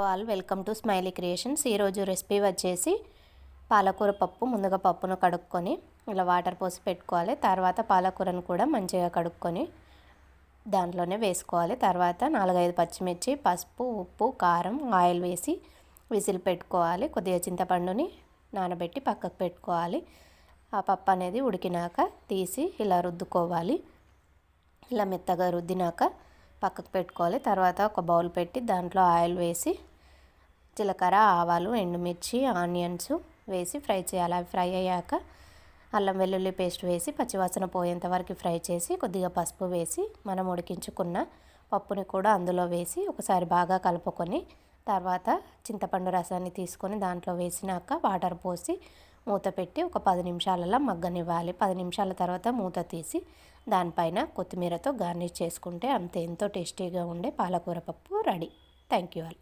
All welcome to smiley creations. ఈరోజు recipe వచ్చేసి పాలకూర పప్పు. ముందుగా పప్పును కడుక్కొని ఇలా వాటర్ పోసి పెట్టుకోవాలి. తర్వాత పాలకూరను కూడా మంచిగా కడుక్కొని దాంట్లోనే వేసుకోవాలి. తర్వాత 4-5 పచ్చిమిర్చి, పసుపు, ఉప్పు, కారం, ఆయిల్ వేసి విజిల్ పెట్టుకోవాలి. కొద్దిగా చింతపండుని నానబెట్టి పక్కకు పెట్టుకోవాలి. ఆ పప్పు అనేది ఉడికినాక తీసి ఇలా రుద్దుకోవాలి. ఇలా మెత్తగా రుద్దినాక పక్కకు పెట్టుకోవాలి. తర్వాత ఒక బౌల్ పెట్టి దాంట్లో ఆయిల్ వేసి జీలకర్ర, ఆవాలు, ఎండుమిర్చి, ఆనియన్స్ వేసి ఫ్రై చేయాలి. అవి ఫ్రై అయ్యాక అల్లం వెల్లుల్లి పేస్ట్ వేసి పచ్చివాసన పోయేంత వరకు ఫ్రై చేసి కొద్దిగా పసుపు వేసి మనం ఉడికించుకున్న పప్పుని కూడా అందులో వేసి ఒకసారి బాగా కలుపుకొని తర్వాత చింతపండు రసాన్ని తీసుకొని దాంట్లో వేసినాక వాటర్ పోసి మూత పెట్టి ఒక 10 నిమిషాలలో మగ్గనివ్వాలి. 10 నిమిషాల తర్వాత మూత తీసి దానిపైన కొత్తిమీరతో గార్నిష్ చేసుకుంటే అంతే, ఎంతో టేస్టీగా ఉండే పాలకూర పప్పు రెడీ. Thank you all.